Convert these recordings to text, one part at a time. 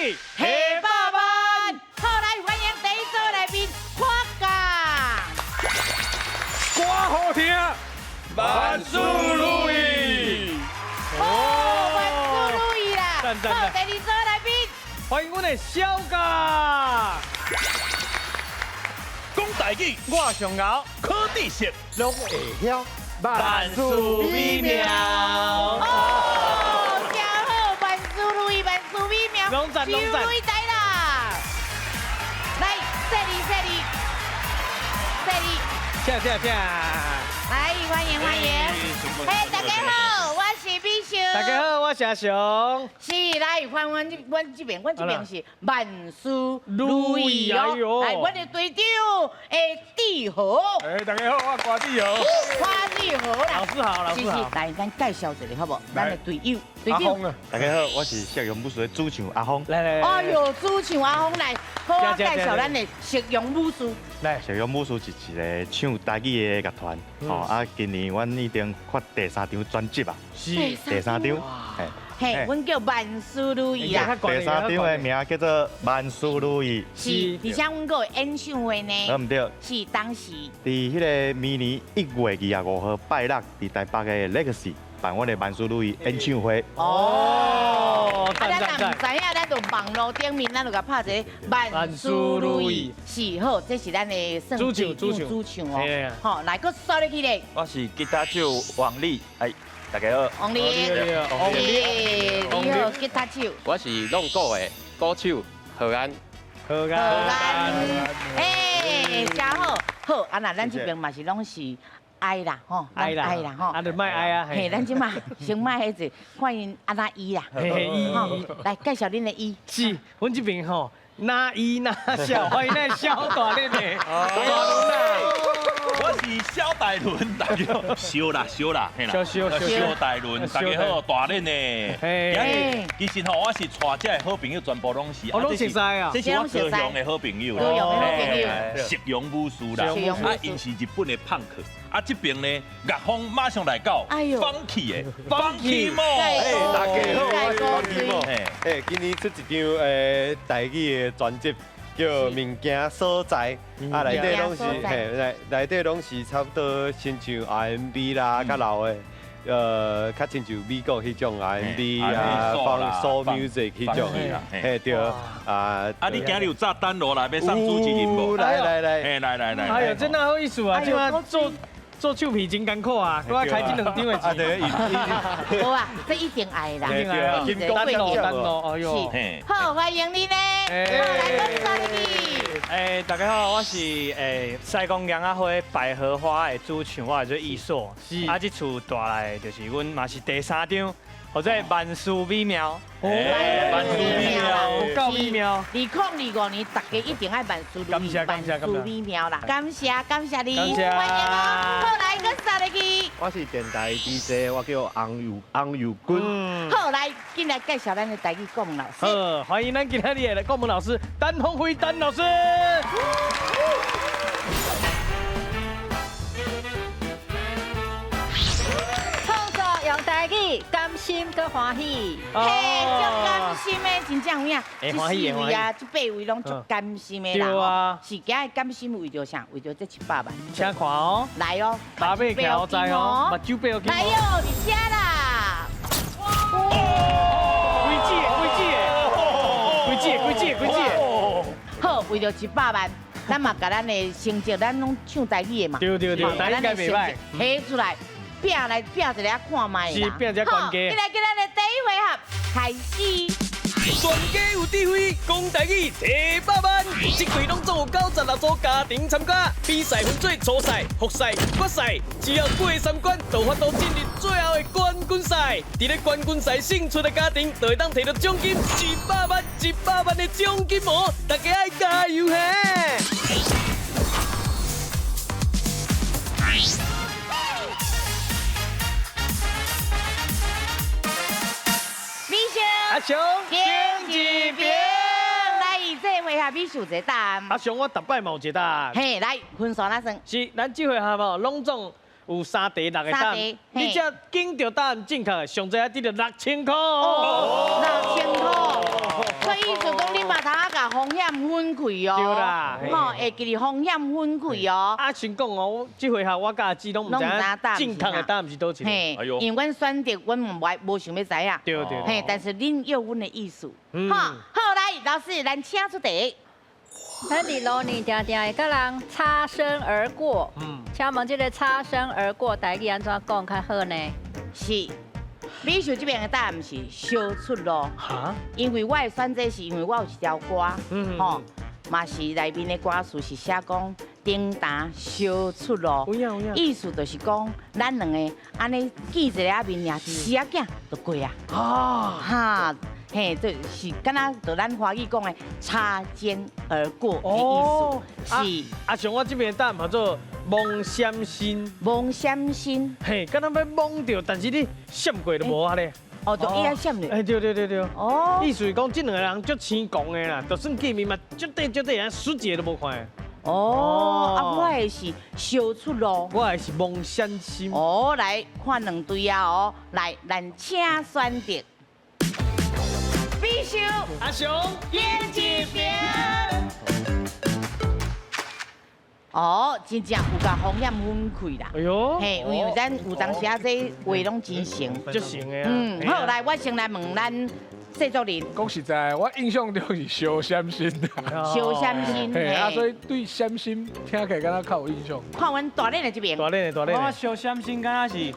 记下百万，好来欢迎第一组来宾花甲。歌好听，万事如意。哦，万事如意啦！赞赞好，第二组来宾，欢迎我们的小甲，讲台语，我上敖，考知识，拢会晓，万事美妙。哦，真好，万事如意，万事美妙，拢赞拢赞事如意来啦！来，谢你，来欢迎。嘿，大家好，我是美秀。大家好，我是阿雄。是来，阮这边是万事如如意意哎呦哦。来，阮的队长志豪，大家好，我瓜弟哦。花志豪啦。老师好，老师好。来，咱介绍一下好不？咱的队友，阿峰啊，大家好，我是邵阳武术的主唱阿峰。来。哎呦，主唱阿峰来，好我介绍咱的实用武术。来，邵阳武术是一个唱台语的乐团，今年阮已经发第3张专辑啊，是第3张，嘿，阮叫万事如意啊。第3张的名叫做万事如意。是，而且阮个演唱会呢，唔对，是当时伫迄个明年1月25号拜六，伫台北的 Legacy 办我的万事如意演唱会。哦，咱若唔知影，咱就网络顶面，咱就甲拍一个万事如意。是好，这是咱的算主唱哦。好，来个说入去咧。我是吉他手王力，大家好。王力，你好，吉他手。我是弄鼓的鼓手何安。好好安，真好。好，啊那咱这边嘛是拢是爱啦，吼，爱啦，啊，就卖爱啊。嘿，咱即嘛先卖迄个，欢迎阿那伊啦。吼，来介绍恁的伊。是，阮这边吼，哪伊哪笑，欢迎咱小大恁的。我是小大伦，大家好。小啦，嘿啦。小大伦，大家好，大恁的。其实吼，我是带这好朋友，全部拢是。拢熟悉啊。这是我高雄的好朋友啦。高雄的好朋友。实用武术啦。因是日本的胖客。这边呢，乐风马上来到。funky 的 funky mo。大家好，我是方方mo。今年出一张台语的专辑，叫《物件所在》，内底拢是内底拢是差不多亲像 R&B 啦，较老的，较亲像美国迄种 R&B 啊，放 soul music 迄种的，对你今日有炸弹落来要上主持人无？来，哎呦，真的好意思啊！今晚做手皮真艰苦啊，我要开这2张的钱。好啊，这一定爱啦，一定爱啊！等哦，哎呦，好，欢迎你呢。来，恭喜你。大家好，我是西公杨阿花百合花的主唱，我叫做艺硕。这次带来就是阮嘛是第3张，或者万事美妙。万事美妙，有够美妙。2025年，大家一定爱万事如意，万事美妙啦！感谢你，欢迎哦。好，来，恭喜你。我是电台 DJ， 我叫洪友君。好，来，进来介绍咱的台语国文老师。好，欢迎咱今天的国文老师陈鸿辉陈老师。创作用台语，甘心搁欢喜。嘿，足甘心的，真正有影。这4位啊，这8位拢足甘心的啦。对啊。是今日甘心为着啥？为着这700万。请看哦。来哦。八百条在哦，目睭背后。来哟，你家啦。规矩。好，为着700万，咱嘛甲咱的成绩，咱拢唱台语的嘛。对，台语应该袂歹。提出来，拼一个看卖啦。是拼一个关家。好，咱的第1回合开始。全家有智慧，讲台语100万。这队拢总有96组家庭参加，比赛分做初赛、复赛、决赛，只要过3关，就法度进入最后的冠军赛。伫咧冠军赛胜出的家庭，就会当摕到奖金100万，100万的奖金哦！大家爱加油嘿！阿雄，经济兵，来以这回合比数一答案。阿雄，我逐摆嘛有一答案。嘿，来分数哪算？是，咱这回合嘛，拢总有3题6个答案，你只拣到答案正确的，上最爱得到6000块。6000块。所意思讲你嘛通啊甲风险分开哦。对啦，吼，会记哩风险分开哦。啊，先讲哦，这回合我甲阿姊拢唔知正确的答案是倒一个。嘿，因为阮选择，阮无想要知影。对对。嘿，但是恁有阮的意思。好，好来，老师，咱请出题。咱伫路呢，定定会甲人擦身而过。请问这个擦身而过，台语安怎讲较好呢？是。美秀这边的答案是小出路，因为我的选择是因为我有一条歌，吼，嘛是内面的歌词是写讲顶担小出路，意思就是讲咱两个安尼见一个面呀，死仔囝就过啊，哈，嘿，就是敢若就咱华语讲的擦肩而过的意思，是。啊，像我这边的答案叫做梦闪心，梦闪心，嘿，敢若要梦到，但是你闪过就无啊咧。哦，就伊遐闪咧。哎，对。哦。意思是讲，这两个人足青狂的啦，就算见面嘛，绝对啊，输一个都无看。哦，啊，我的是小出路，我的是梦闪心。哦，来看两对啊哦，来，咱请选择。美秀、阿雄、燕一平。哦，真正有甲风险分开啦。哎呦，嘿，因为咱有当时啊，这话拢真成，足成的啊。好，来，我先来问咱制作人。讲实在，我印象中是小闪心的。小闪心，嘿，啊，所以对闪心听起来敢若较有印象。看阮大练的这边。大练的。我小闪心敢若是，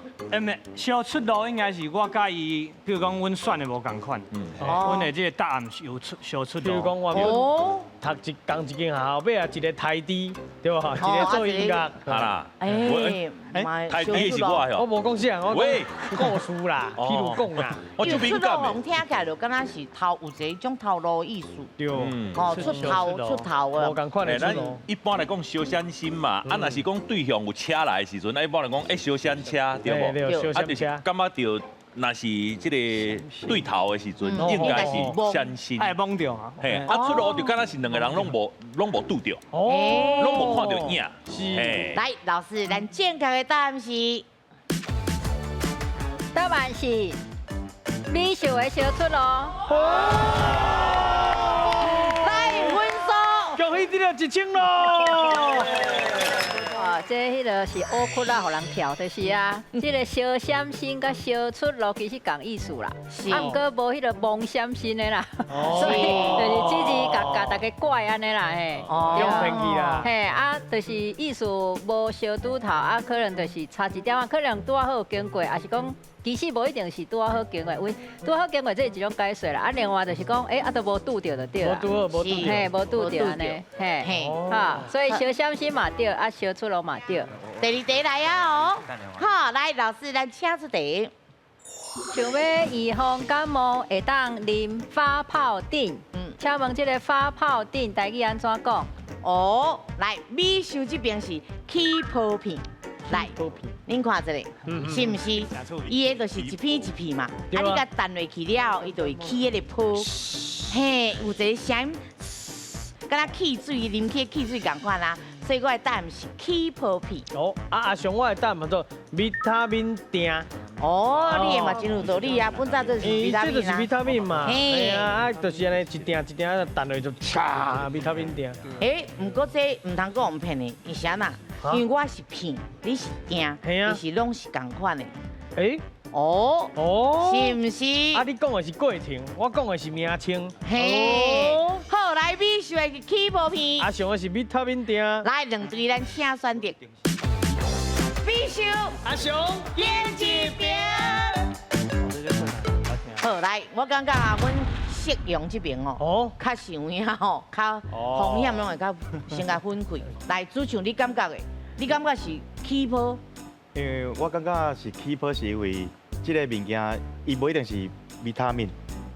小出路应该是我甲伊，比如讲阮选的无共款。阮的这个答案是有小出路。比如讲我读一间学校，尾啊一个台低，对吧？一个做音乐，好啦。台低是我我无讲啥，我喂故事啦，譬如讲啦。我就敏感的。听起来就敢若是有一种头路意思。对。哦，出头啊。无共款的出路。一般来讲小闪心嘛，啊，若是讲对象有车来的时阵，一般来讲小闪车，对不？对，小闪车。感觉到。那是这个对头的时阵，应该是闪心，爱懵掉啊！嘿，啊出路就敢若是两个人拢无拄着，拢无看到影。是。来，老师，咱正确的答案是？答案是美秀的小出路。来，分数。恭喜你了1000咯！这迄个是乌窟啦，互人跳，就是啊。这个小闪心甲小出路其实共意思啦，啊，毋过无迄个梦闪心的啦，所以就是只是甲大家怪安尼啦，嘿。用偏去啦。嘿，啊，就是意思无相拄头，啊，可能就是差一点啊，可能拄好经过，还是讲。其实无一定是拄好经过，为拄好经过这是一种解说啦。啊，另外就是讲，啊都无拄着就对啦。嘿，无拄着安尼，嘿，哈，所以小闪心嘛对，啊小出路嘛对。第二题来啊哦，好，来老师咱请出题。想要预防感冒，会当啉发泡锭。请问这个发泡锭台语安怎讲？哦，来美秀这边是起泡片。来，恁看这个，是唔是？伊个就是一片一片嘛，啊，你甲弹落去了，伊就会起迄个泡，嘿，有一个声音，敢若汽水啉起汽水共款啦，所以我的答案是起泡片。哦，阿雄，我的答案叫做维他命锭。哦，你的嘛真有道理啊，本早就是维他命这就是维他命嘛，嘿啊，啊，就是安尼一锭一锭弹落就嚓，维他命锭。不过这唔通讲唔骗的，因啥呐？因为我是片，你是锭，就是拢是共款的。哦，是唔是？啊，你讲的是过程，我讲的是名称。嘿，好，来美秀的起泡片。阿雄的是维他命锭。来，两队咱请选择。美秀、阿雄、燕一平。好，来，我感觉啊，阮适用这边哦，较想呀吼，较风险拢会较先甲分开。来，主唱你感觉的，你感觉是起泡？因为我感觉是起泡是因为这个物件，伊不一定是维他命。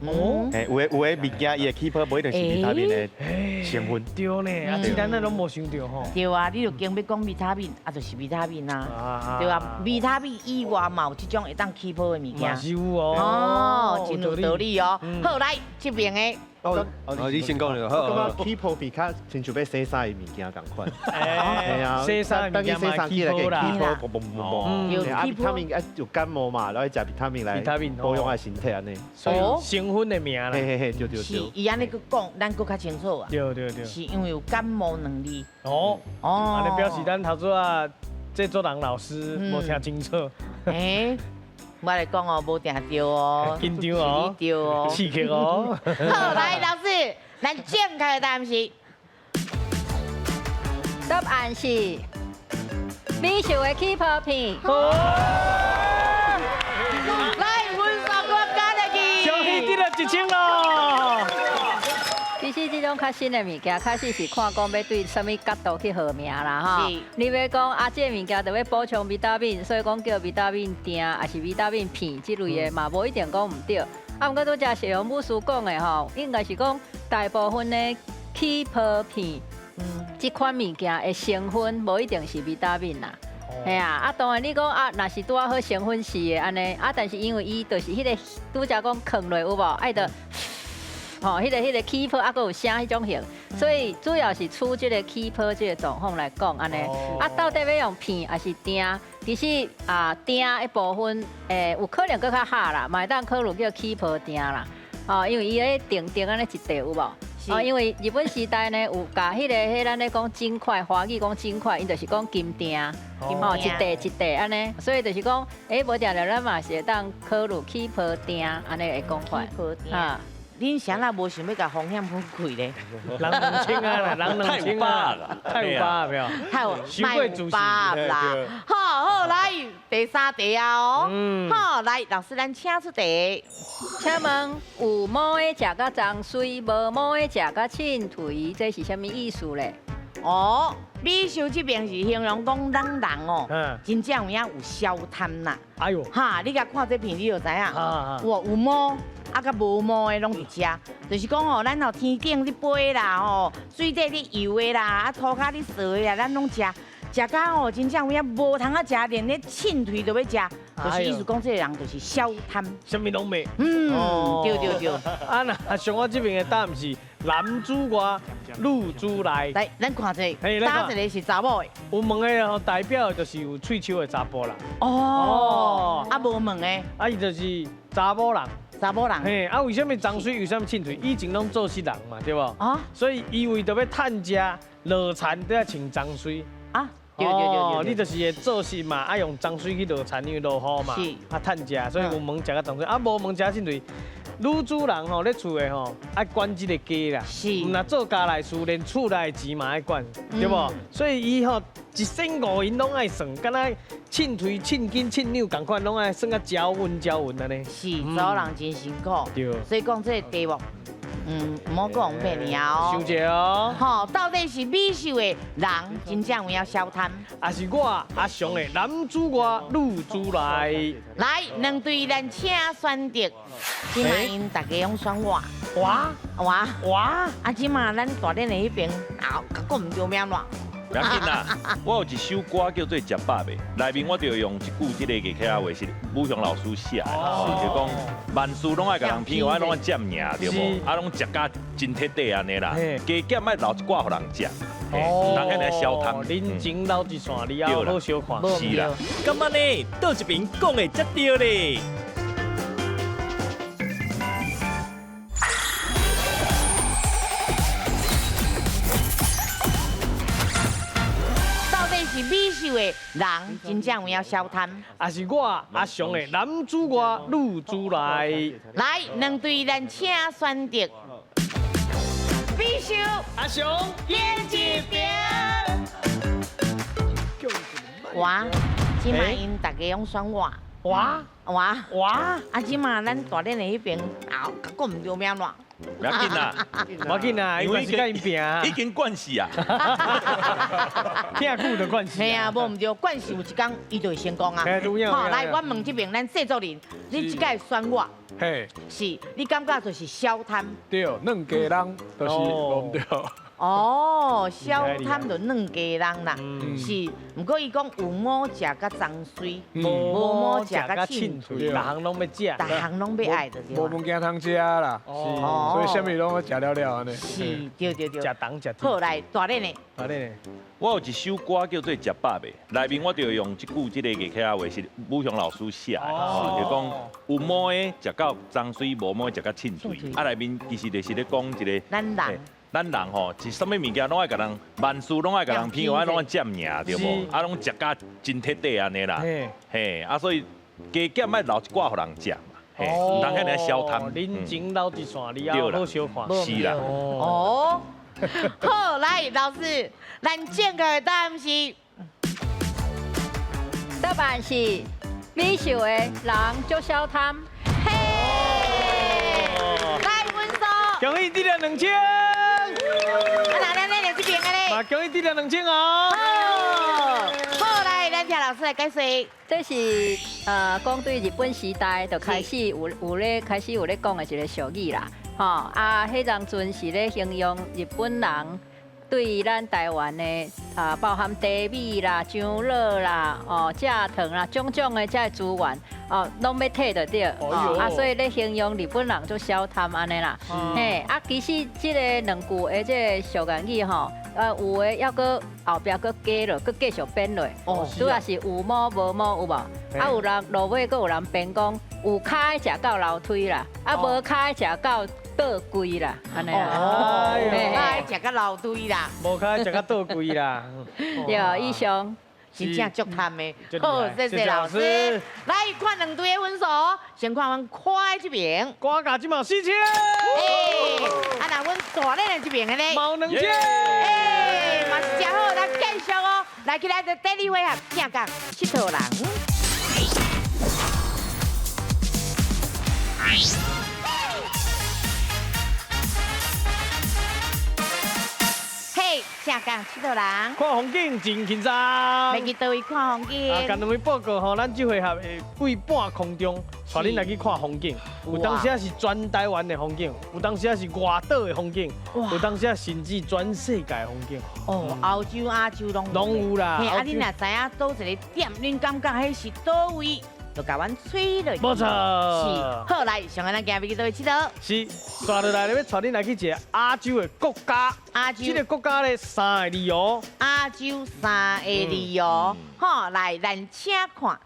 哦，有的物件伊的起泡不一定是维他命的成分。对呢，啊，咱那拢无想到吼。对啊，你就经要讲维他命，啊，就是维他命啊，对啊，维他命以外嘛有这种会当起泡的物件。嘛是有哦。哦，真有道理哦。好，来这边的你先讲就好。我感觉 keep 比较亲像要洗衫的物件共款。洗衫物件嘛 keep 啦 keep 嘣嘣嘣嘣。啊，维他命有感冒嘛，然后食维他命来保养下身体安尼。所以成分的名啦。嘿嘿嘿，对。是，伊安尼去讲，咱更较清楚啊。对。是因为有感冒能力。安尼表示咱头拄啊，这做人老师无听清楚。我来讲哦，无定着哦，紧张哦，对哦，刺激哦。好，来老师，咱正确的答案是，答案是美秀的 keep 片。来，分数给我加入去。恭喜得了1000咯。其实这种较新的物件，开始是看讲要对什么角度去号名啦哈。你要讲啊，这物件就要补充维他命，所以讲叫维他命锭，还是维他命片这类的嘛，无一定讲唔对。啊，不过拄只谢荣武师讲的吼，应该是讲大部分的 keep 片，这款物件的成分无一定是维他命啦。系啊，当然你讲啊，若是拄啊好成分是的安尼，啊，但是因为伊就是迄个拄只讲藏落有无，爱的。迄个 keep 啊，佮有声迄种型，所以主要是处这个 keep 这个状况来讲安尼。啊，到底要用片还是锭？其实啊，锭一部分有可能佮较下啦，嘛会当考虑叫 keep 锭啦。因为伊咧定安尼一块有无？因为日本时代呢有甲迄咱咧讲金块，华语讲金块，因就是讲金锭，一块安尼，所以就是讲，无定着咱嘛是会当考虑 keep 锭安尼个讲法。啊。恁谁啦无想要甲风险分开咧？人2000啊，人2000啊，太有把握了，太有把握啦。好，来第3题啊哦。好，来老师咱请出题。请问有毛的食甲脏水，无毛的食甲凊腿，这是啥物意思咧？美秀这边是形容讲咱人哦，真正有消贪啦。哎呦，你甲看这片你就知影，有毛。甲无毛的拢伫食，就是讲吼，咱吼天顶咧飞啦，水底咧游的啦，土骹咧扫的啦，咱拢食。食到吼，真正有影无通啊食，连咧凊腿都要食，就是意思讲这个人就是消贪，什么拢袂。对。啊，那像我这边的答案是男主外，女主内。来，咱看一下，答一个是查某的，有问的吼，代表就是有喙鬚的查甫人。啊无问的，伊就是查某人。查某人，为什么脏水为什么凊腿？以前拢做事人嘛，对不？所以伊为着要趁食落田，都要穿脏水。对，你就是会做事嘛，用脏水去落田，因为落雨嘛，趁食，所以有问食个脏水，无问食凊腿。女主人咧厝的爱管这个家啦，唔若做家内事，连厝内的钱嘛爱管，对不？所以伊一身五银拢爱算，敢若凊腿、凊筋、凊扭共款，拢爱算啊交稳安尼。是，做人真辛苦。对。所以讲这个题目，唔好讲别尔哦。想者哦。到底是美秀的人真正有消贪，还是我阿雄的男主外女主内？来，2队咱请选择。即嘛因大家拢选我。即嘛咱大连的迄边，讲唔对面乱。不要紧啦，我有一首歌叫做《食饱未》，内面我就用一句这个艺客话是武雄老师写的，就讲万事拢爱甲人骗，我拢爱占赢，对无？拢食甲真铁底安尼啦，加减爱留一寡互人食，人遐来消贪。人情留一线，你后好小看。是啦，咁安尼，倒一边讲的才对咧。是美秀的人真正有消贪，也是我阿雄的男主外女主内。来，2队咱请选择。美秀、阿雄演一边。即嘛因大家拢选我。即嘛咱大连的迄边，讲唔对面乱。不要紧啦，不要紧啦，因为是甲因拼啊，已经惯势啊，听久的惯势。系啊，无唔对，惯势有一天伊就会成功啊。来，我问这边咱制作人，你即个选我，是你感觉就是消贪？对，2家人就是唔对。哦，小摊就2家人啦，是，不过伊讲有某食甲脏水，无某食甲凊脆，逐项拢要食，逐项拢要爱的对无物件通食啦，所以啥物拢要食了了安尼。是，对，食糖食甜。好来，大人呢？大人呢？我有一首歌叫做《食饱未》，内面我就用一句这个艺客话是武雄老师写的，就讲有毛的食到脏水，无毛的食到凊脆。啊，内面其实就是咧讲一个咱人吼是啥物物件拢爱甲人万事拢爱甲人偏爱拢爱占赢对无？啊，拢食甲真铁底安尼啦，嘿，啊，所以加减爱留一寡互人食嘛，嘿，唔通遐尔消贪。人情留一线，你要好小看。是啦。哦，好来，老师，咱正确的答案是，答案是美秀的人足消贪。嘿，来温嫂，恭喜得了2000。咱这边个咧，嘛恭喜得了2000哦。好来，咱听老师来解释。这是讲对日本时代就开始有咧讲的一个俗语啦。吼啊，迄当阵是咧形容日本人对咱台湾的包含茶米啦、樟肉啦、蔗糖啦，种种的这资源拢要摕到对，所以咧形容日本人做小贪安尼啦。嘿，其实这个2句的这个俗谚语吼，有的要搁后壁搁加落，搁继续编落。主要是有毛无毛有无？有人落尾搁有人编讲，有骹食到楼梯啦，无骹食到倒柜啦，安尼啦。无开食到老堆啦，无开食到倒柜啦。对，以上真正足贪的。好，谢谢老师。来看2队的分数，先看阮快这边，歌价即嘛4000。那阮大人的这边的咧，毛2000。嘛是真好，咱继续哦。来，起来就第2回合，正港佚佗人。正港佚佗人，看风景真轻松。要去倒位看风景？跟两位报告吼，咱这回合会半空中，带恁来去看风景。有当时是全台湾的风景，有当时是外岛的风景，有当时甚至全世界的风景。欧洲、亚洲拢有啦。嘿，啊，恁若知影倒一个点，恁感觉迄是倒位？就甲阮吹落去。没错。是，好来，上个咱今日去倒位佚佗？是，刷落来要带恁来去一个亚洲的国家。亚洲。这个国家咧3个理由。亚洲3个理由，好来，咱请看。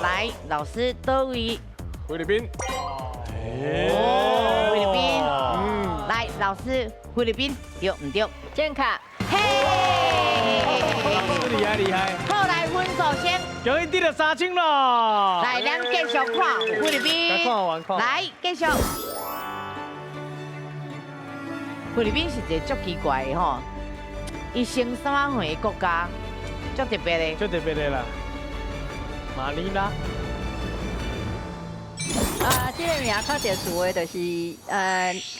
来，老师倒位。菲律宾。菲律宾。来，老师，菲律宾对唔对？正确。嘿，厉害厉害。好来，分数先。恭喜得了3000咯。来，咱继续看菲律宾。看完看。来，继续。菲律宾是一个足奇怪的吼，伊生3岁的国家，足特别的。足特别的啦。马尼拉。这个名较特殊的，就是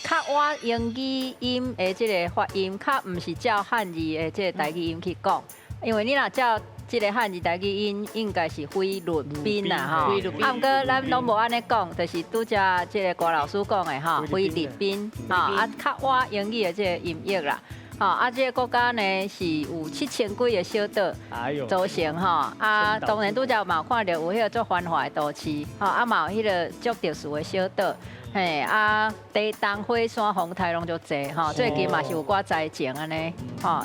较我英语音的这个发音，较唔是照汉字的这个台语音去讲，因为你若照这个汉字台语音，应该是菲律宾啦吼。啊，不过咱拢无安尼讲，就是拄则这个郭老师讲的吼，菲律宾啊，较我英语的这个音译啦。这个国家呢是有7000几个小岛组成当然拄则嘛看到有迄个足繁华的都市嘛有迄个足特殊的小岛，地动火山风台拢足济最近嘛是有寡灾情安尼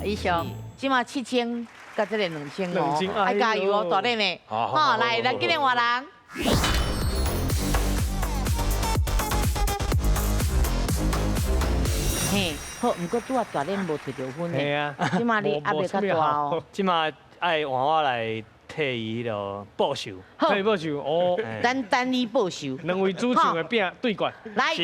以上。即马7000甲这个2000哦，爱加油哦，大人呢，来，咱今日换人。嘿，好，不过拄啊大人无摕到分的，即马你压力较大哦。即马爱换我来替伊个报仇，替报仇哦。咱等你报仇。2位主唱的拼对决。来，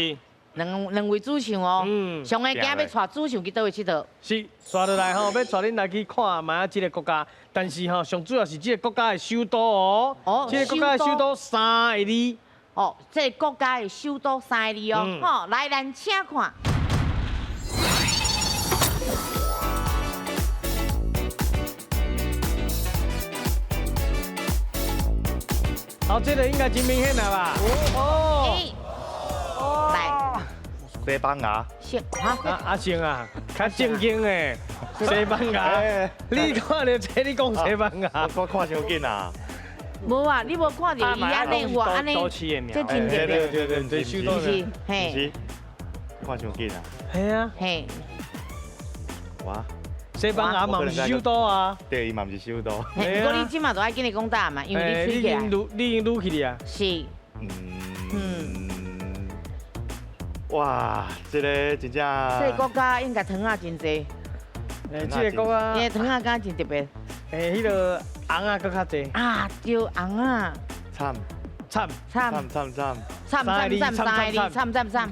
两位主唱哦。上个今日要带主唱去倒位佚佗？是，刷落来吼，要带恁来去看嘛这个国家，但是吼上主要是这个国家的首都哦。这个国家的首都3个字。这个国家的首都3个字哦。来，咱请看。好，这个应该真明显了吧？来，西班牙。先哈，阿星啊，较正经的西班牙，你看到这你讲西班牙，我看伤紧啊。无啊，你无看到伊安尼我安尼，这真特别，对，手多是，嘿，看伤紧啊。系啊，嘿，哇，西班牙嘛毋是首都啊，对，伊嘛毋是首都。不过你即马都爱紧你讲答案嘛，因为你吹起来，你已经撸起哩啊，是，哇，这个真正。这个国家应该糖啊真济，这个国家，因为糖啊敢真特别，迄个红啊搁较济啊，对红啊，惨，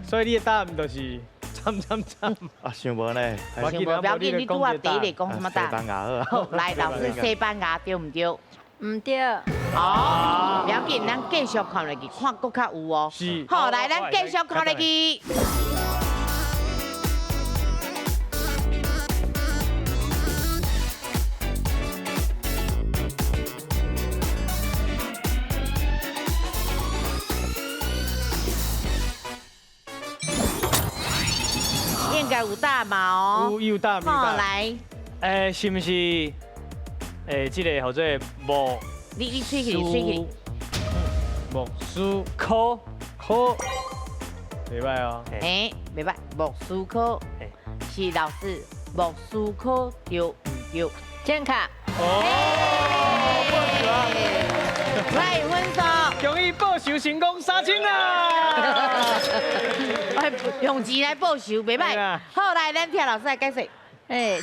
所以你的答案就是惨。啊，想无呢。想无，不要紧，你拄啊第一个讲什么答案？西班牙好，来，老师，西班牙对唔对？唔对。哦，不要紧，咱继续看落去，看搁较有哦。是。好，来，咱继续看落去。应该有答嘛哦。有答。好，来。是不是？这个或者木。你吹起。木苏科，袂歹哦。袂歹，木苏科。是老师，木苏科对唔对？健卡。来分数。恭喜报仇成功3000啦！用钱来报仇，袂歹。好，来，咱听老师来解释。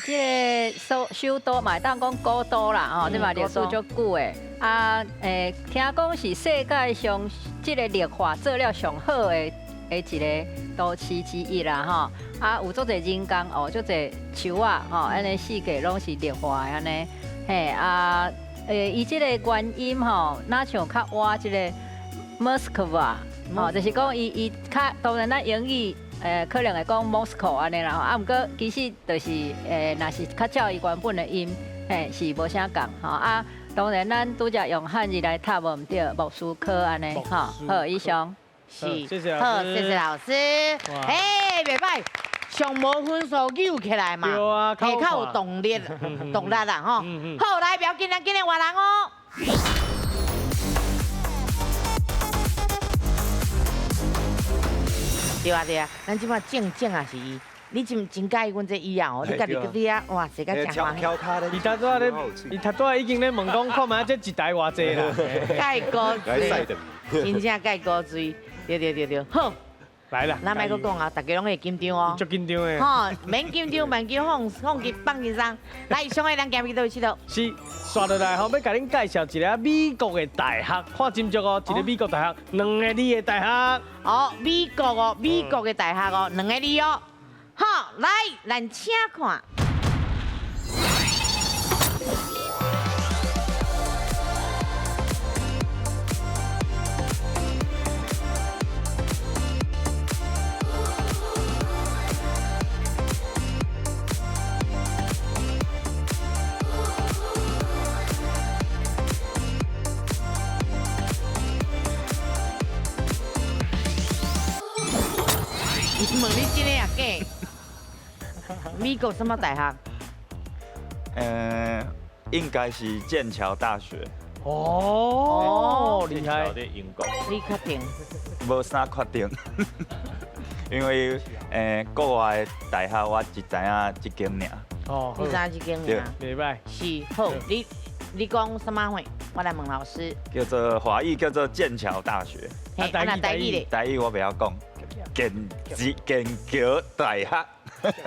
这个首都嘛，当讲古都啦，吼，这嘛历史足久的。啊，听讲是世界上这个绿化做了上好的一个都市之一啦，吼。啊，有足侪人工哦，足侪树啊，吼，安尼四界拢是绿化的安尼。嘿啊，伊这个原音吼，哪像较挖这个 Moscow 吼，就是讲伊较当然咱英语。可能会讲 Moscow 安尼啦，啊，毋过其实就是若是较照伊原本的音，是无啥共吼啊。当然咱拄则用汉字来读无毋对，莫斯科安尼吼。好，以上。是，好，谢谢老师。袂歹，上无分数扭起来嘛，较有动力啦吼。好，来，不要紧，咱今日换人哦。对啊，咱即摆正啊是伊，你真介意阮这伊啊哦，你家己伫遐哇，这个讲话。伊头拄仔已经咧问讲，看卖这一台偌济啦。介高水，真正介高水，对，好。来啦，咱莫阁讲啊，大家拢会紧张哦。足紧张的。吼，免紧张，慢叫放轻松。来，上个咱行去倒去倒。是，刷落来后要甲恁介绍一个美国的大学，看真足哦，一个美国大学，2个字的大学。哦，美国的大学哦，2个字哦。好，来，咱请看。问你真的也假？美国什么大学？应该是剑桥大学。哦，厉害！英国。你确定？无啥确定，因为国外的大学我只知影一间尔。哦，你知影一间尔？袂歹。是好，你讲什么话？我来问老师。叫做华语叫做剑桥大学。嘿，啊那台语咧？台语我不要讲。剑桥大学。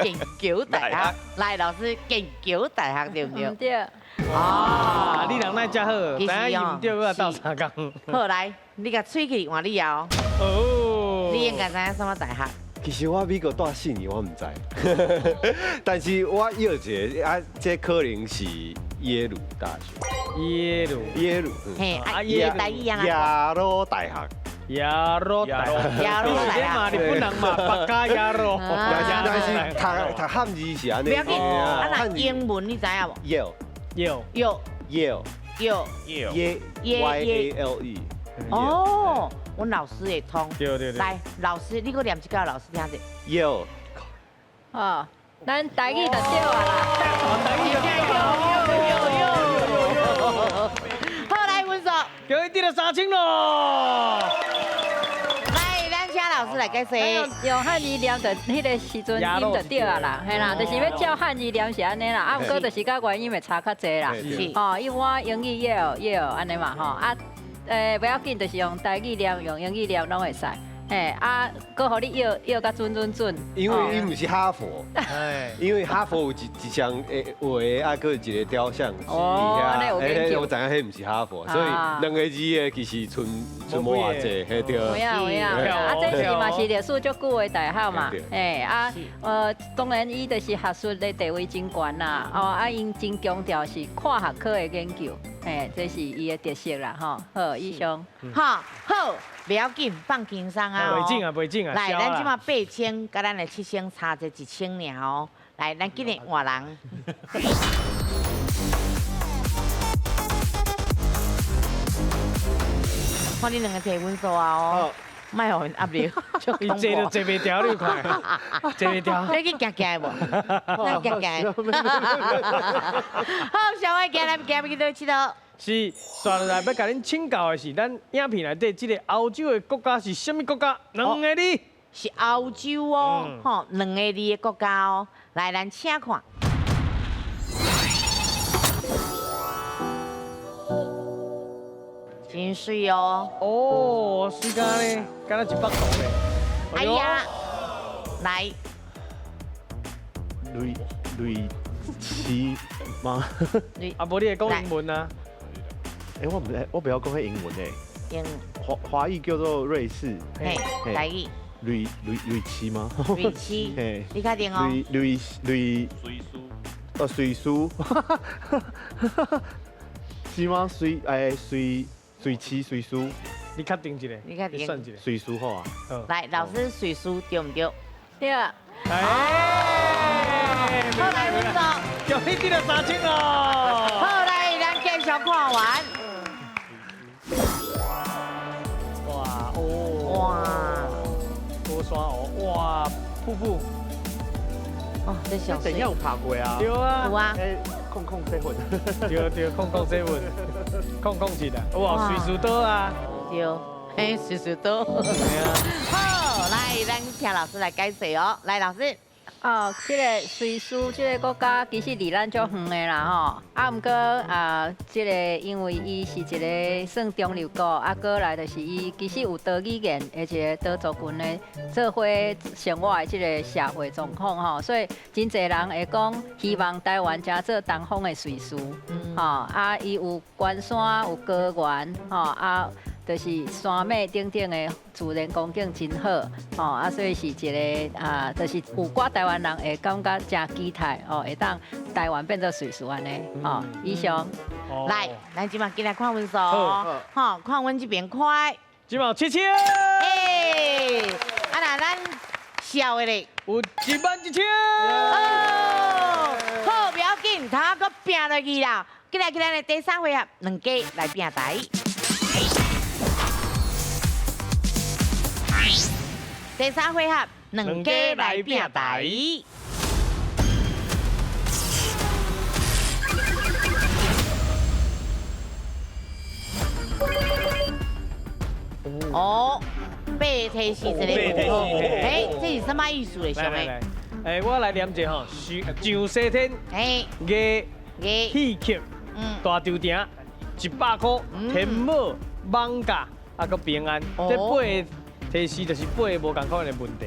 剑桥大学。来，老师，剑桥大学对唔对？对。哦，你人哪遮好，等下伊唔对，我斗相共。好来，你甲喙齿换你后。哦。你应该知影什么大学？其实我美国住4年，我唔知，但是我有一个啊，这可能是耶鲁大学。耶鲁。嘿，啊，耶大语样啊。亚罗大学。亚罗大学。亚罗大学。嘛，日本人嘛，北加亚罗。但是读汉字是安尼。不要紧，啊那英文你知影无？ Yale。Yale。 Yale。Y A L E。哦，阮老师会通。对。来，老师，你给我念一个老师听者。有。哦，咱台语就对啊啦。好，来温叔，叫伊得了3000咯。来，咱请老师来解释。用汉语念的迄个时阵音就对啊啦，嘿啦，就是要照汉语念是安尼啦，啊，不过就是甲原音会差较济啦。哦，因为我英语也有安尼嘛吼，啊，不要紧，就是用台语念，用英语念拢会使。嘿啊，搁互你摇甲准。因为伊唔是哈佛，因为哈佛有一项画啊，搁有一个雕像是安尼有研究。我知影迄唔是哈佛，所以两个字的其实剩无偌济，嘿对。有啊，这是嘛是历史足久的大学嘛，嘿啊，当然伊就是学术的地位真悬啦，哦啊，因真强调是跨学科的研究，嘿，这是伊的特色啦，吼。好，以上。好，不要紧，放轻松啊。袂紧啊。来，咱即马8000，甲咱的7000差这1000尔哦。来，咱今日换人。看你两个提分数啊哦。卖互因压力，伊坐就坐袂调，你看，坐袂调。你去行行无？咱行行。好，小伟，今日去倒佚佗？是，接下来要甲恁请教的是，咱影片内底这个欧洲的国家是什么国家？两个字。是欧洲哦，吼，两个字的国家哦。来，咱请看。真水哦！哦，水干咧，干了100度咧。哎呀，来，瑞奇吗？啊，无你会讲英文啊？我不要讲迄英文诶。华语叫做瑞士。嘿，台语。瑞奇吗？瑞奇。嘿，你确定哦？瑞瑞苏。是吗？水七水苏，你确定一个？你确定？算一个。水苏好啊。来，老师水苏对唔对？对啊。好，来温叔，又你得了3000咯。好，来，咱继续看完。哇，多山哦，哇，瀑布。哦，这小水有爬过啊？有啊。有啊。控7。对，控7，控7的。哇，水苏岛啊。对，水苏岛。好，来，咱请老师来解释哦。来，老师。哦，这个瑞士这个国家其实离咱足远的啦吼，啊，不过这个因为伊是一个算中流国，啊，过来就是伊其实有多语言，而且多族群的做伙生活的这个社会状况吼，所以真侪人会讲希望台湾加做东方的瑞士，吼，啊，伊有关山，有高原，吼，啊。就是山脉顶顶的自然光景真好，哦啊，所以是一个就是有寡台湾人会感觉真期待，哦，会当台湾变做瑞士安尼，哦，以上。来，咱即马进来看分数哦，好，看阮这边快。即马7000。哎，那咱小的咧，有11000。哦，好，不要紧，头壳拼落去啦。进来，咱的第3回合，两家来拼台。第3回合，两家来拼台。哦，8题是这个。哎，这是什么意思嘞，兄弟？我来念一下吼，上西天，戏曲，大抽埕100块，天母网价，啊个平安，这8个。提示就是8个无共款的问题，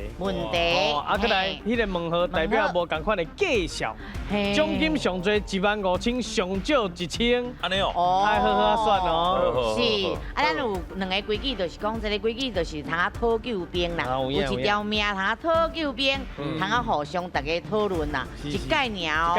啊，再来，迄个问号代表无共款的介绍，奖金上最15000，上少1000，安尼哦，爱好好算哦。是，啊，咱有2个规矩，就是讲一个规矩就是通啊讨救兵啦，有一条命通啊讨救兵，通啊互相大家讨论啦，一概念哦，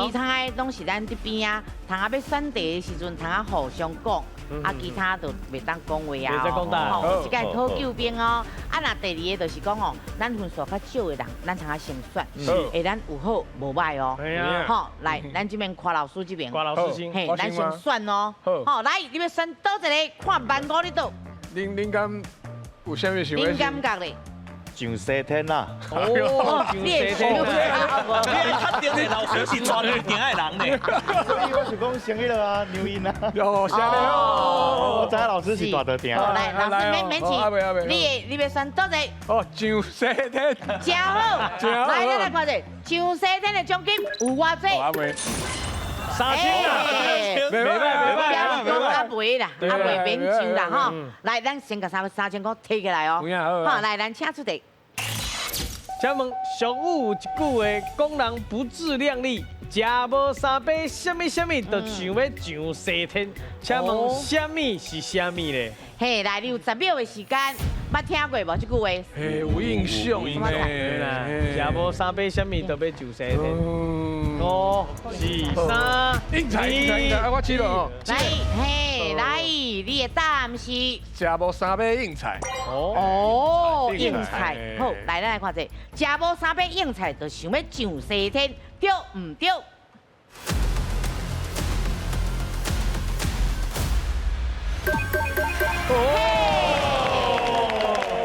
其他的拢是咱这边啊，通啊要选题的时阵，通啊互相讲。啊，其他就袂当讲话啊，吼，一个讨救兵哦。啊，那第2个就是讲哦，咱分数较少的人，咱通啊先选，会咱有好无歹哦。好，来，咱这边夸老师这边，夸老师先，嘿，咱先选哦。好，来，你要选倒一个，看万五你倒。恁敢有啥物想要？恁感觉咧？上西天啦！哦，上西天啊！你确定的老师是抓人行的人呢？所以我是讲生迄个啊，牛音啊。哟，啥了？我知老师是大得定。来，老师免气，你要选多少？哦，上西天。真好，来，咱来看者，上西天的奖金有偌济？阿妹3000啊！袂歹，讲阿袂啦，阿袂免上啦吼。来，咱先甲3000块摕起来哦。好，来，咱请出题。请问俗语有一句话，讲人不自量力，食无三杯，什么就想要上西天。请问什么是什么咧？嘿，来，你有10秒的时间，捌听过无这句话？嘿，有印象呢。食无三杯，什么就要上西天。5、4、3、应采，啊，我起了。来，嘿，来，你的答案是？食无三杯应采。哦，应采。好，来，咱来看者，食无三杯应采，就想要上西天，对唔对？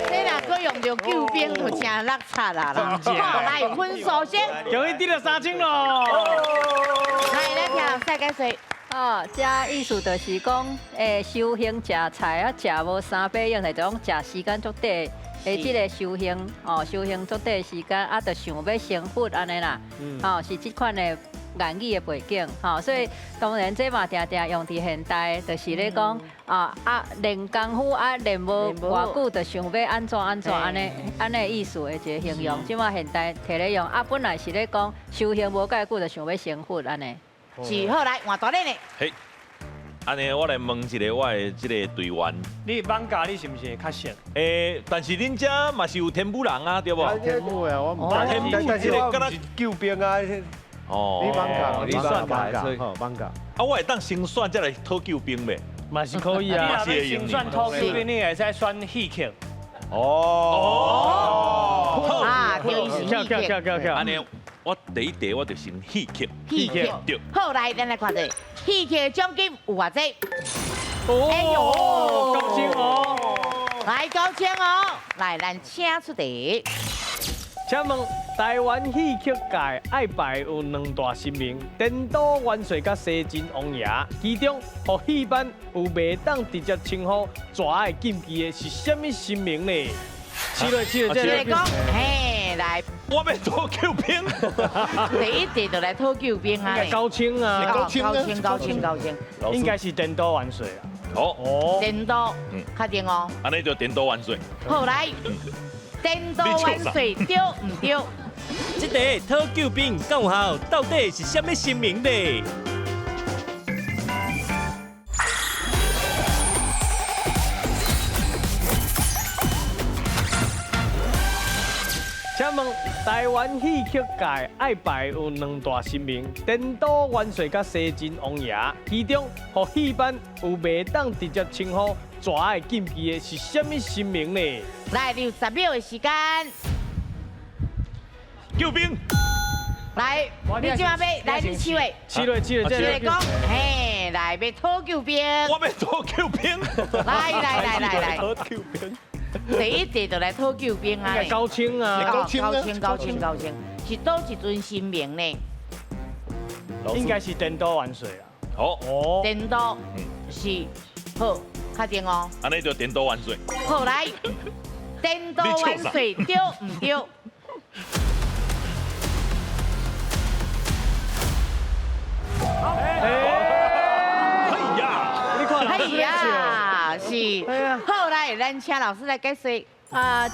你若搁用着救兵，就成6擦啦啦。好，来分数先。恭喜得了3000咯！来，咱听老师解说。哦，这意思就是讲，修行食菜啊，食无三杯用，就讲食时间足短，即个修行修行足短时间啊，就想要成佛安尼啦。是这款的言语的背景，所以当然这嘛定定用伫现代，就是咧讲练功夫练无偌久，就想要安怎安尼意思的一个形容。即嘛现代摕咧用本来是咧讲修行无介久，就想要成佛安尼。是，好来换大咧呢。嘿，安尼我来问一个我的这个队员，你网咖你是不是较熟？但是恁遮嘛是有天母人啊，对不？天母的我唔知，但是我唔是救兵啊。哦，你网咖，网咖。啊，我会当先选再来讨救兵呗，嘛是可以啊。你若要先选讨救兵，你会使选戏曲。啊，跳跳，安尼。我第一题我就先戏剧，对。好，来，咱来看者，戏剧的奖金有偌济？哎呦，高清哦！来高清哦！来，咱请出题。请问台湾戏曲界爱拜有2大神明：颠倒元帅甲西晋王爷。其中，互戏班有袂当直接称呼蛇的禁忌的是什么神明呢？七类讲，嘿，来，我要讨救兵。第一题就来讨救兵啊！高清啊！高清。应该是颠倒元帅啊。哦。颠倒，确定哦。安尼就颠倒元帅。好来，颠倒元帅对唔对？这题讨救兵敢有效，到底是什么神明呢？请问台湾戏曲界爱拜有2大神明：颠倒元帅甲西晋王爷。其中，互戏班有袂当直接称呼蛇的禁忌的是什么神明呢？来，你有10秒的时间。救兵。来，你今晚要来你7位。7类讲，嘿，来要讨救兵。我要讨救兵。来。讨救兵。第一题就来讨救兵啊！高清啊！高清，是倒一尊神明呢？应该是颠倒元帅啦。哦。颠倒是好，确定哦。安尼就颠倒元帅。好来，颠倒元帅对唔对？是，好来，咱请老师来解说。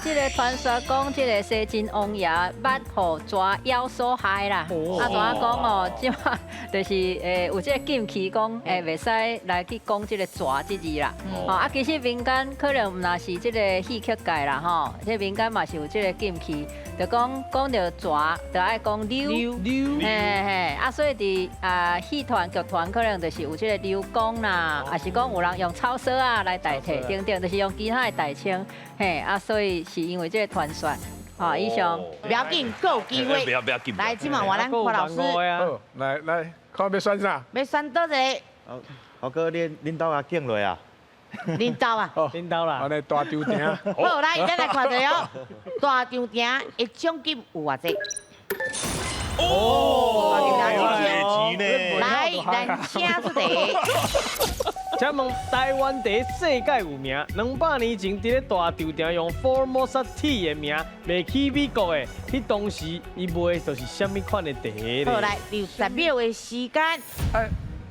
这个传说讲，这个西晋王爷捌互蛇妖所害啦。怎讲哦？即马就是有这个禁忌讲，袂使来去讲这个蛇这字啦。其实民间可能唔那是这个戏曲界啦，吼，这民间嘛是有这个禁忌，就讲到蛇，就爱讲溜，所以伫戏团剧团可能就是有这个溜公啦，也是讲有人用草蛇啊来代替，等等，就是用其他的代称，所以是因为这个传说，以上。不要紧，还有机会。不要紧。来，今晚我咱郭老师。好，来，看要选啥？要选倒一个。好哥，恁兜阿敬落啊，恁兜啊，恁兜啦。安尼大场顶。好，来，咱来看一下哦，大场顶的奖金有偌济？哦，钱呢？来，咱请出题。请问台湾第世界有名，200年前伫咧大稻埕用 Formosa Tea 的名卖去美国的，迄当时伊卖的就是什么款的茶咧？好，来60秒的时间。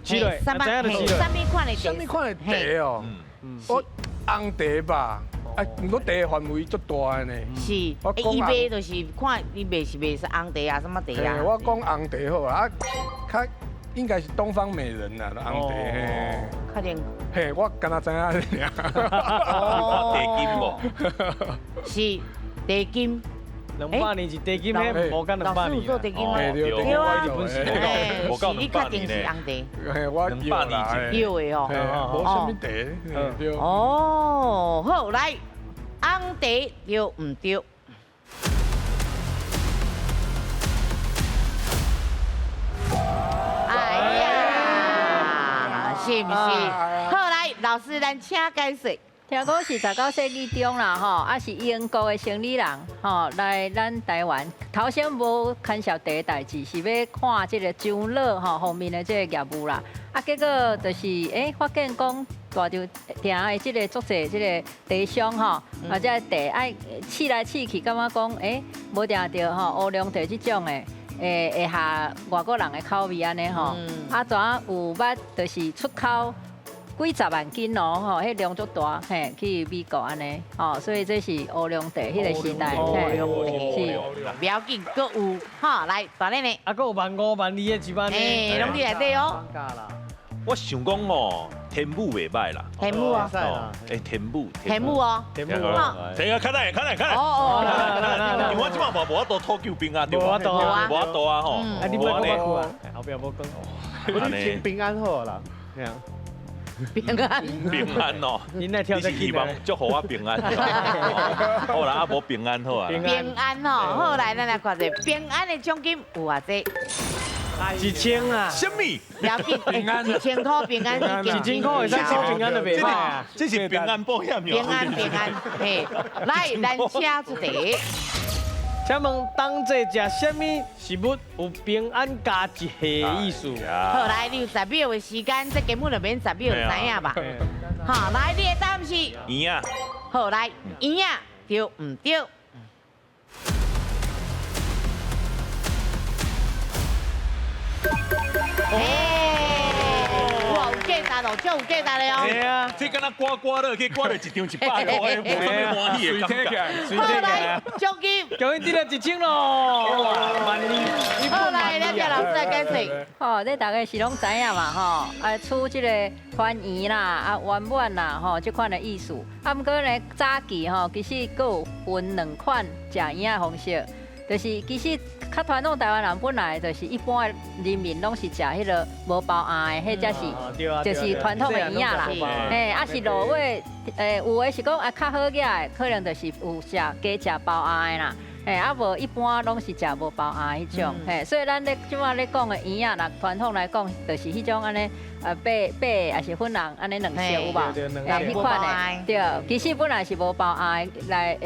试落，什么？知影就试落。什么款的茶？什么款的茶哦？我红茶吧。哎，不过茶范围足大的呢。是，伊卖就是看伊卖是红茶啊，什么茶啊？我讲红茶好啊，较应该是东方美人啦，红茶嘿。确定？嘿，我敢若知影尔。哦，茶金无？是茶金。 200年前茶金咧，无干200年。老师有做茶金吗？对啊，日本时我告你确定是红茶？嘿，我200年前有的哦。无什么茶。对。哦，好来，红茶对唔对？哎呀，是唔是？好来，老师咱请解说。 听讲是19世纪中啦，吼，啊是英国的生理人，吼来咱台湾，头先无牵涉第一代志，是要看这个樟脑吼方面的这个业务啦。啊，结果就是发现讲大稻埕的这个作者这个茶商吼，或者茶爱试来试去，感觉讲无定着吼乌龙茶这种的。会下外国人的口味安尼吼，啊，怎有捌就是出口。 几十万斤哦，吼，迄量足大，嘿，去美国安尼，哦，所以这是乌龙茶迄个时代，嘿，是，不要紧，搁有，哈，来，大恁呢？啊，搁有15000、20000的一班呢，拢伫内底哦。我想讲哦，天母袂歹啦。天母啊？天母。天母哦。天母啊。这个看来。哦。因为我即马无法度讨救平安对吧？无法度啊吼。啊，你买我裤啊？后壁无讲。我你先平安好啦。平安哦，你那跳你是希望祝福我平安，好啦，啊无平安好啊。平安哦，好来，咱来看者平安的奖金有偌济？1000啊？什么？了解平安1000块平安1000块会使抽平安就袂歹啊。这是平安保险平安，嘿，来，咱请出题。请问当这食什么食物有平安加一岁的意思？好，来60秒的时间，这根本就免10秒知影吧？好，来，你的答案是？圆啊。好，来，圆啊，对唔对？哇，有解答咯，就有解答了哦。对啊，这敢若刮了，去刮了一张100块的，无什么欢喜的感觉。好来，奖金，恭喜你了1000咯！万里，好来，咱叫老师来解释。哦，你大概是拢知影嘛，吼，啊，出这个团圆啦，啊，圆满啦，吼，这款的意思。啊，不过呢，早期吼，其实佫有分2款食圆的方式，就是其实较传统台湾人本来就是一般的人民拢是食迄个无包糠的，迄才是就是传统的圆啦。嘿，啊是落尾，有的是讲啊较好野的，可能就是有加食包糠的啦。嘿，啊无一般拢是食无包糠迄种，嘿，所以咱咧即马咧讲的圆啊，若传统来讲，就是迄种安尼，白还是粉红安尼2色有吧？迄款的，对，其实本来是无包糠来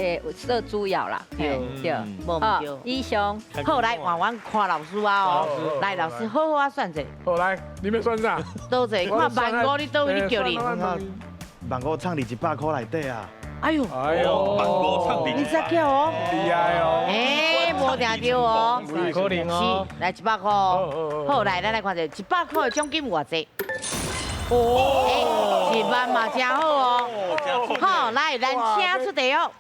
做主要啦，嘿，对，无对。以上，好来，换阮看老师啊哦，来老师好好啊算者。好来，你要算啥？多者看15000你倒位你叫你？15000唱你100块内底啊！哎呦，15000唱你，20票哦，厉害哦！无定着哦，可能哦。来100块，好来，咱来看者100块的奖金偌济？1万嘛，真好哦。好，来咱请出题哦。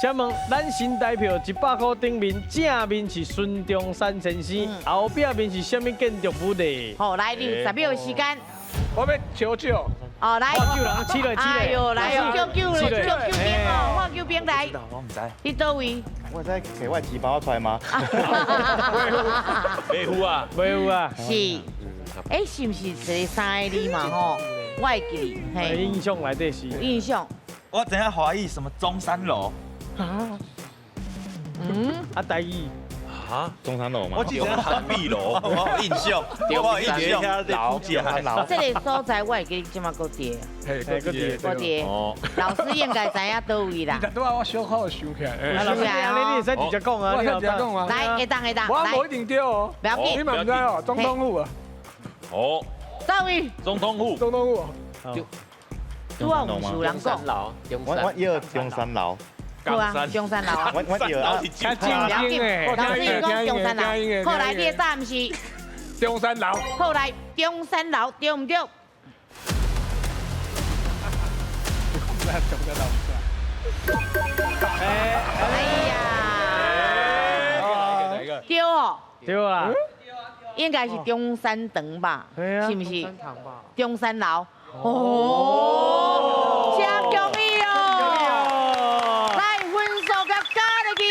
请问咱新台票100块顶面正面是孙中山先生，后壁面是什么建筑物呢？好，来60秒的时间。我要求救。哦，来，救人，起来，哎呦，来救兵哦，换救兵来。我唔知。你倒位？我在给我钱包出来吗？没有啊，没有啊。是，是不是一个3个字嘛？吼，我会记，嘿。印象内底是。印象。我怎样怀疑什么中山楼？啊？啊，台语。啊，中山楼嘛。我记得韩碧楼，我有印象，我有印象，老老。这个所在我会记即马个地，个地。哦。老师应该知影倒位啦。都我小可想起来。老师，你会使直接讲啊，我直接讲啊。来，会当。我无一定对哦。不要紧。你嘛唔知哦，总统府啊。哦。倒位。总统府。总统府。拄好唔熟人讲。我要中山楼。好啊，中山楼啊。我要啊。较正经诶。老师伊讲中山楼，后来你的答案是中山楼。后来中山楼对唔对？哎呀，对哦，对啊，应该是中山堂吧？是不是？中山楼。哦，真容易哦！来，分数甲加落去。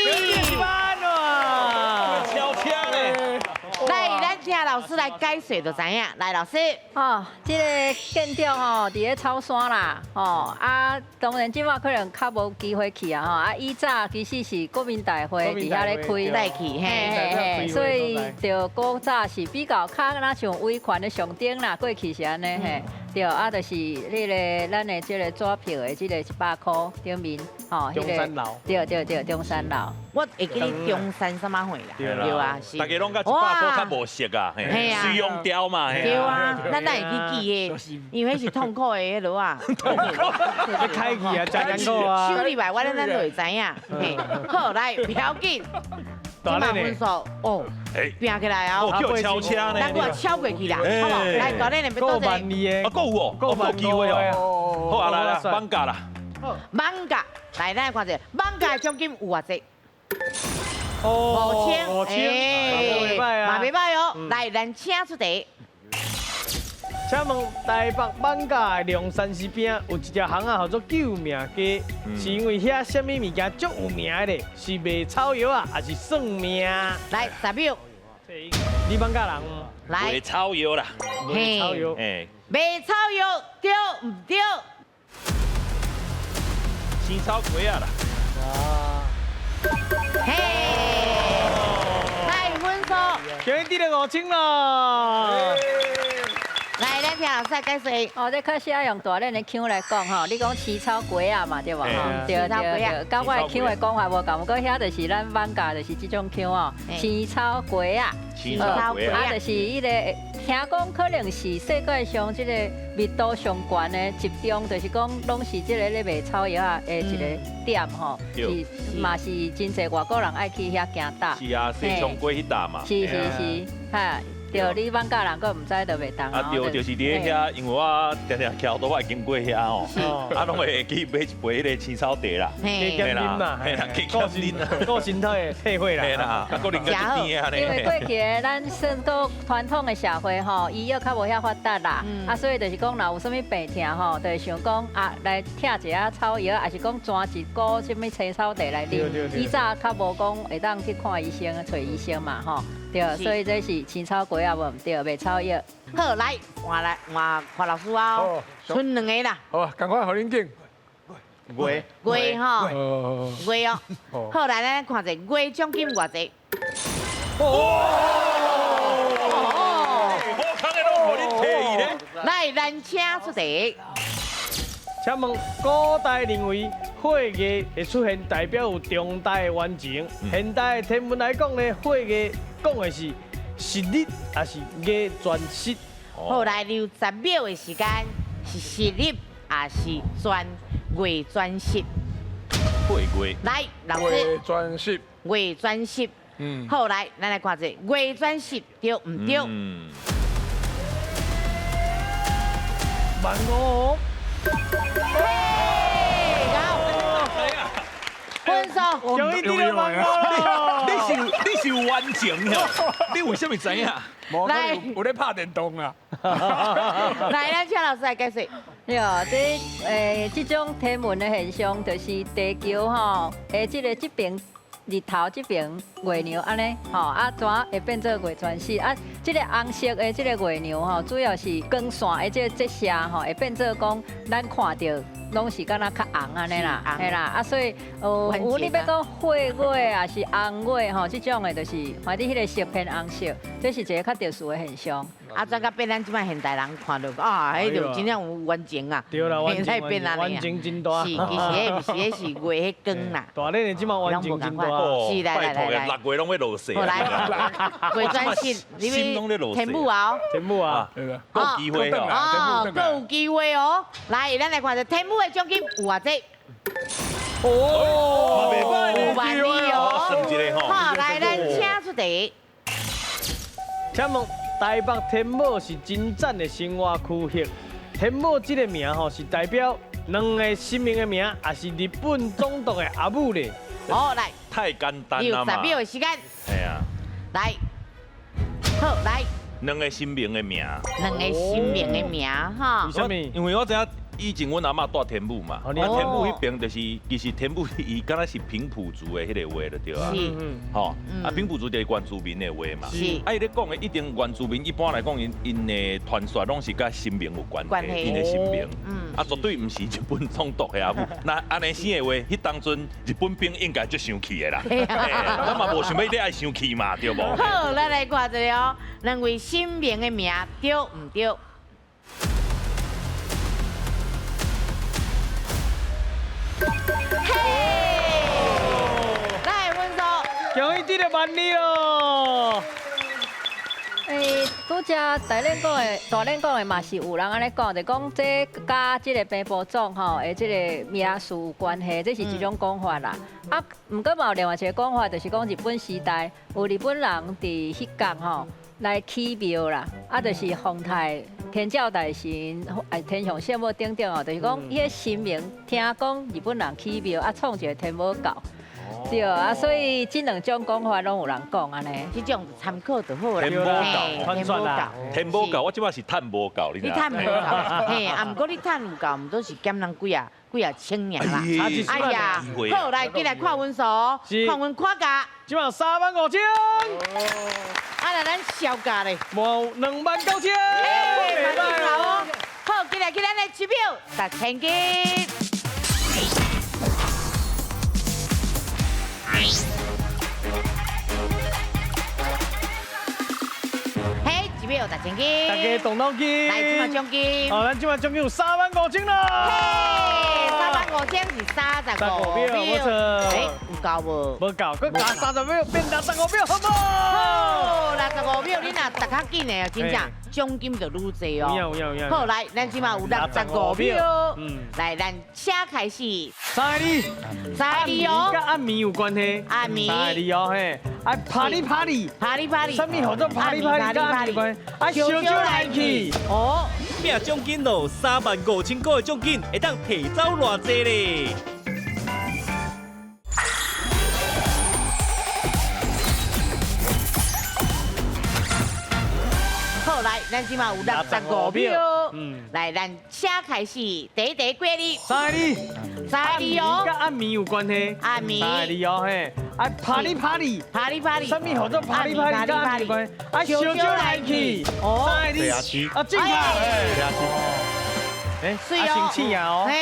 超强嘞！来，咱请老师来解说就知影。来，老师。哦，这个建中哦，伫咧草山啦，哦啊，当然即马可能较无机会去啊，吼啊，以早其实是国民大会伫遐咧开，去嘿，所以就古早是比较较那像威权的象征啦，过去是安尼嘿。对，啊，就是迄个咱的这个纸票的这个100块顶面，吼，中山楼。对，中山楼。我会记你中山什么会啦？对啊，是。大家拢甲100块较无俗啊，嘿，水用雕嘛，对啊，咱哪会去记的？因为是痛苦的迄落啊。要开去啊，真难过啊。修理吧，我咱就会知影。嘿，好来，不要紧。大练分数哦，拼起来哦，叫超车呢，咱我超过去啦，好不好？来，大练的要多少？啊，够有哦，够有机会哦。好啊，来啦，绑架啦。绑架，来，咱看者，绑架奖金有偌济？5000，哎，嘛袂歹哦。来，咱请出题。请问台北绑架的龙山寺边有一条巷啊，叫做救命街，是因为遐什么物件足有名的咧？是卖草药啊，还是算命？来，10秒。你绑架人？来，卖草药啦。卖草药。哎，卖草药对唔对？青草龟啊啦。啊。嘿，来分数。今日得了5000了。来，咱听老师解说。哦，这确实要用大练的腔来讲吼，你讲起草龟啊嘛，对吧？对，甲我的腔的讲法无共，不过遐就是咱放假就是这种腔哦，起草龟啊，草龟啊，就是迄个听讲可能是世界上这个密度上悬的集中，就是讲拢是这个咧卖草药啊的一个点吼，是嘛是真侪外国人爱去遐行打。是啊，西昌龟迄搭嘛。是，哈。对，你放假人佫唔知就袂当啊。对，就是伫遐，因为我常常桥都我会经过遐哦，啊，拢会去买一杯迄个青草茶啦，加减啉嘛，嘿啦，加减啉啦，够身体的体会啦，嘿啦，啊，个啉个甜啊因为过去的咱算个传统的社会吼，医药较无遐发达啦，啊，所以就是讲，若有啥物病痛吼，就是想讲啊，来拆一下草药，还是讲抓一股啥物青草茶来啉。以早较无讲会当去看医生、找医生嘛，吼。对，所以这是青草龟啊，无唔对，卖草药。好，来，换看老师啊，剩2个啦。好，赶快互恁紧。月吼，月哦。好，来咱看者月奖金偌济？好康的拢互恁摕伊咧。来，咱请出题。请问古代认为火月会出现，代表有重大的完成。现代的天文来讲呢，火月讲的是日还是月全食？好，来留10秒的时间，是日还是全月全食？火月。来，老师。月全食。月全食。好，来，咱来看者月全食对唔对？慢哦。分数，有一点就慢了。你是有完情呀？你为什么知影？来，有咧拍电动啊！来，咱请老师来解释。对，这种天文的现象，就是地球吼，这边日头这边月亮安尼，吼啊，怎会变做月全食啊？这个红色的这个月亮吼，主要是光线的这折射吼，会变做讲咱看到拢是敢若较红安尼啦，嘿啦，啊所以有你要讲火月啊是红月吼，这种的就是反正迄个色偏红色，这是一个较特殊的现象。啊，再甲变咱即摆现代人看到啊，迄就真正有完情啊。对啦，完变变啊，完情真大。是，其实迄是月迄光啦。大咧的即摆完情真大。是来来来来。 6月拢要落雪。来，月专心，心拢咧落雪。天母啊，天母啊，有机会哦。哦，够有机会哦。来，咱来看下天母的奖金有偌济。哦，5万2哦。算一个吼。好，来，咱请出题。请问台北天母是真赞的生活区域。天母这个名吼是代表两个神明的名，还是日本总督的阿母咧？好，来。太简单了嘛。 10秒的时间。系啊。来，好来。两个神明的名。两个神明的名哈。为什么？因为我知影。 以前阮阿嬷住天母嘛，啊天母迄边就是其实天母伊敢若是平埔族的迄个话就对啊，吼，啊平埔族就是原住民的话嘛，啊伊咧讲的一定原住民一般来讲因的传说拢是甲神明有关系，因的神明，啊绝对毋是日本总督的阿母，那安尼生的话，迄当阵日本兵应该就生气的啦，咱嘛无想要你爱生气嘛，对无？好，咱来看一下哦，两位神明的名对唔对？ 嘿，来分数，恭喜你的万里哦！拄则大恁讲的嘛是有人安尼讲，就讲这甲这个平埔族吼的这个名词有关系，这是一种讲法啦。啊，毋过嘛有另外一个讲法，就是讲日本时代有日本人伫迄角吼来起庙啦，啊，就是皇太。 天照大神、天上圣母等等哦，就是讲迄个神明，听讲日本人起庙啊，创一个天母教，对啊，所以这两种讲法拢有人讲安尼。这种参考就好啦。天母教，传说啦。天母教，我即摆是探母教，你知？你探母教，嘿，啊，毋过你探母教，毋都是减人几啊千年啦。哎呀，好来，进来看分数，看阮看价，即摆35000。啊，来咱小价咧，无29000。蛮厉害哦。好，进来咱的支票1000斤。嘿，支票1000斤。大家动脑筋。来，即马奖金。好，咱即马奖金有35000啦。嘿，35000是35秒，没错。哎，有够无？无够，佮加30秒变65秒，好不好？65秒，你若逐较紧的哦，真正奖金就愈济哦。有。好，来，咱即马有65秒。来，咱请开始。3个3个哦。甲暗暝有关系。暗暝。3个哦嘿，啊啪哩啪哩。啪哩啪哩。什么叫做啪哩啪哩？甲暗暝有关系。啊烧酒来去。哦。拼奖金咯，35000块的奖金会当提走偌济咧？好，来，咱即马有65秒。来，咱请开始，第一题过你。3个哦。甲暗暝有关系。暗暝。3个哦嘿，啊啪哩啪哩。啪哩啪哩。什么叫做啪哩啪哩？甲暗暝有关系。啊烧酒来去。哦。地下区。啊正确。地下区。哎，水哦，生气啊哦，嘿，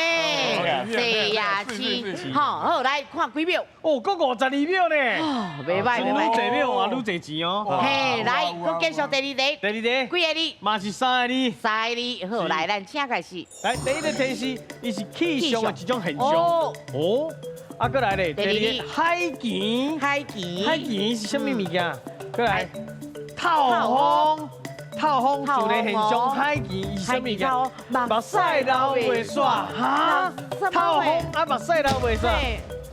地下区，好，来看几秒，哦，搁52秒呢，袂歹，愈济秒啊，愈济钱哦，嘿，来，搁继续第二题，第二题，几个字？嘛是3个字，3个字，好，来，咱请开始，来，第一个提示，伊是气象的一种现象，哦，啊，搁来咧，第二个海豚，海豚是什么物件？搁来，透风就咧现象，海豚是什么物件？目屎流袂煞，哈？透风啊，目屎流袂煞，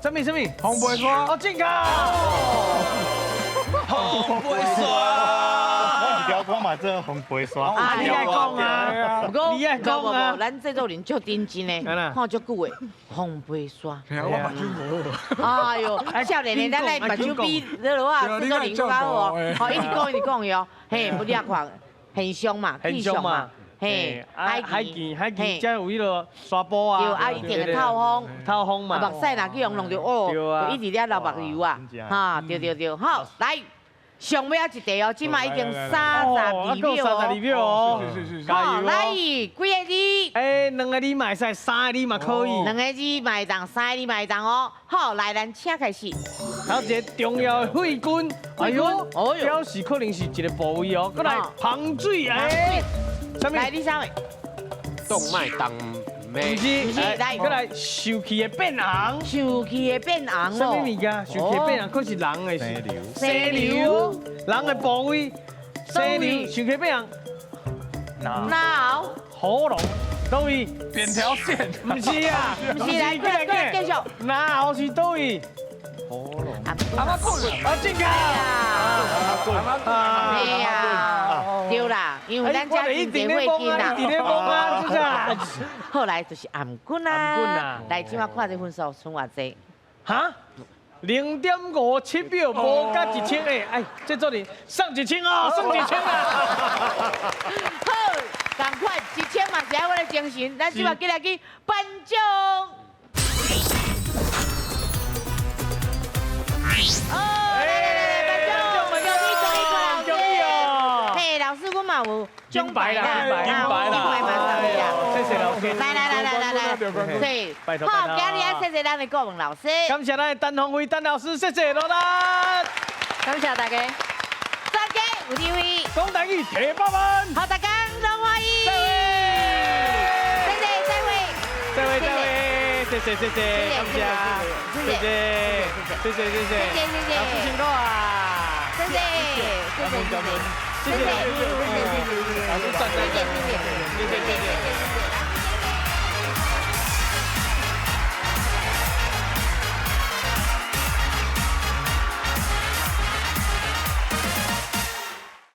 什么？红袂煞，哦，正确。红袂煞。我是条讲嘛，这红袂煞。啊，你爱讲啊？不过，你爱讲啊？咱制作人足认真嘞，看足久诶，红袂煞。我目睭无。哎呦，少年的咱来目睭比你落啊，制作人更好哦。好，一直讲哟，嘿，不你啊看。现象嘛，气象嘛，嘿，海豚，才有迄落刷波啊，对，啊，一定会透风嘛，目屎若去用弄着哦，就一直咧流目油啊，哈，对，好，来，上尾一题哦，今嘛已经32秒哦。32秒哦。是，加油哦！来，几个字？哎，2个字嘛会使，3个字嘛可以。 2个字嘛会当，3个字嘛会当哦。好，来，咱请开始。还有一个重要的肺根，哎呦，表示可能是一个部位哦。过来，旁水哎，什么？来，你啥位？动脉当不妹，是，来，过来，受气的变红。受气的变红什么哦。物件？受气的变红，可是人的生瘤，生瘤，人的部位，生瘤，受气变红，脑。喉咙，倒位？扁条线，不是啊，不是来，继续。脑是倒位？阿妈棍，啊，正确啊！哎呀，对啦，因为咱家真侪会见啦。一直摸啊，是不是？后来就是颔棍啦。颔棍啊来，今晚看这分数剩偌济？哈？0.57秒，无加1000诶！哎，这做你上1000哦，上1000啊！好，赶快1000嘛是爱我的精神，咱今晚今日去颁奖。哦，来，颁奖，恭喜哦！嘿，老师，我嘛有奖牌啦，金牌啦，谢谢老师。来，对，好，今日啊，谢谢咱的顾问老师，感谢咱的陈鸿辉陈老师，谢谢罗兰，感谢大家。大家有机会，讲台语提8分，好，大家拢欢迎，再会，再会，谢谢，感谢，谢谢，老师辛苦啊，谢谢，老师赚，谢谢。